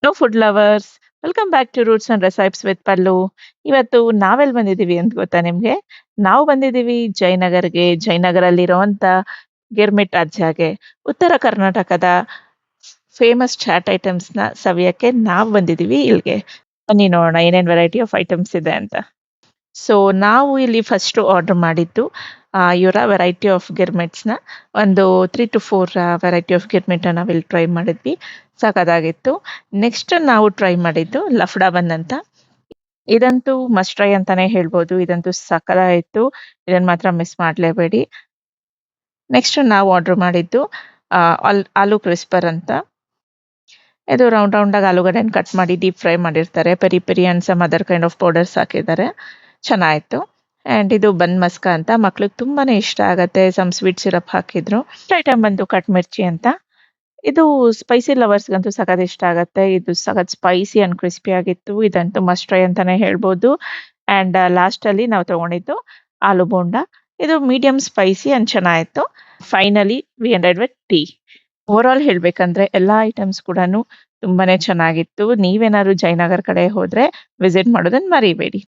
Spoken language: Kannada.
Hello food lovers, welcome back to roots and recipes with Pallu. ಇವತ್ತು ನಾವೆಲ್ಲಿ ಬಂದಿದ್ದೀವಿ ಅಂತ ಗೊತ್ತಾ ನಿಮಗೆ? ನಾವು ಬಂದಿದ್ದೀವಿ ಜಯನಗರ್ಗೆ. ಜಯನಗರಲ್ಲಿರುವಂಥ ಗಿರ್ಮಿಟ್ ಅಜ್ಜಾಗೆ. ಉತ್ತರ ಕರ್ನಾಟಕದ ಫೇಮಸ್ ಚಾಟ್ ಐಟಮ್ಸ್ನ ಸವಿಯಕ್ಕೆ ನಾವು ಬಂದಿದ್ದೀವಿ ಇಲ್ಲಿಗೆ. ಬನ್ನಿ ನೋಡೋಣ ಏನೇನು ವೆರೈಟಿ ಆಫ್ ಐಟಮ್ಸ್ ಇದೆ ಅಂತ. ಸೊ ನಾವು ಇಲ್ಲಿ ಫಸ್ಟು ಆರ್ಡರ್ ಮಾಡಿದ್ದು ಇವರ ವೆರೈಟಿ ಆಫ್ ಗಿರ್ಮಿಟ್ಸ್ನ. ಒಂದು 3 to 4 ವೆರೈಟಿ ಆಫ್ ಗಿರ್ಮಿಟ್ನ ನಾವಿಲ್ಲಿ ಟ್ರೈ ಮಾಡಿದ್ವಿ. ಸಖತ್ತಾಗಿತ್ತು. ನೆಕ್ಸ್ಟ್ ನಾವು ಟ್ರೈ ಮಾಡಿದ್ದು ಲಫ್ಡಾ ಬನ್ ಅಂತ. ಇದಂತೂ ಮಸ್ಟ್ ಟ್ರೈ ಅಂತಾನೆ ಹೇಳ್ಬೋದು. ಇದಂತೂ ಸಖತ್ತಾಗಿತ್ತು. ಇದನ್ನ ಮಾತ್ರ ಮಿಸ್ ಮಾಡಲೇಬೇಡಿ. ನೆಕ್ಸ್ಟ್ ನಾವು ಆರ್ಡರ್ ಮಾಡಿದ್ದು ಆಲೂ ಕ್ರಿಸ್ಪರ್ ಅಂತ. ಇದು ರೌಂಡ್ ರೌಂಡಾಗಿ ಆಲೂಗಡ್ಡೆನ ಕಟ್ ಮಾಡಿ ಡೀಪ್ ಫ್ರೈ ಮಾಡಿರ್ತಾರೆ. Peri peri and some other kind of powders ಹಾಕಿದ್ದಾರೆ. ಚೆನ್ನಾಗಿತ್ತು. ಆ್ಯಂಡ್ ಇದು ಬನ್ ಮಸ್ಕ ಅಂತ. ಮಕ್ಳಿಗೆ ತುಂಬಾನೇ ಇಷ್ಟ ಆಗತ್ತೆ. ಸಮ್ ಸ್ವೀಟ್ ಸಿರಪ್ ಹಾಕಿದ್ರು. ಐಟಮ್ ಬಂದು ಕಟ್ ಮಿರ್ಚಿ ಅಂತ. ಇದು ಸ್ಪೈಸಿ ಲವರ್ಸ್ಗಂತೂ ಸಖತ್ ಇಷ್ಟ ಆಗತ್ತೆ. ಇದು ಸಖತ್ ಸ್ಪೈಸಿ ಅಂಡ್ ಕ್ರಿಸ್ಪಿ ಆಗಿತ್ತು. ಇದಂತೂ ಮಸ್ಟ್ ಟ್ರೈ ಅಂತಾನೆ ಹೇಳ್ಬೋದು. ಆ್ಯಂಡ್ ಲಾಸ್ಟಲ್ಲಿ ನಾವು ತಗೊಂಡಿದ್ದು ಆಲೂ ಬೋಂಡ. ಇದು ಮೀಡಿಯಂ ಸ್ಪೈಸಿ ಅಂಡ್ ಚೆನ್ನಾಗಿತ್ತು. Finally we ended with tea. Over all ಹೇಳ್ಬೇಕಂದ್ರೆ ಎಲ್ಲ ಐಟಮ್ಸ್ ಕೂಡ ತುಂಬಾನೇ ಚೆನ್ನಾಗಿತ್ತು. ನೀವೇನಾದ್ರು ಜಯನಗರ್ ಕಡೆ ಹೋದ್ರೆ ವಿಸಿಟ್ ಮಾಡೋದನ್ನ ಮರಿಬೇಡಿ.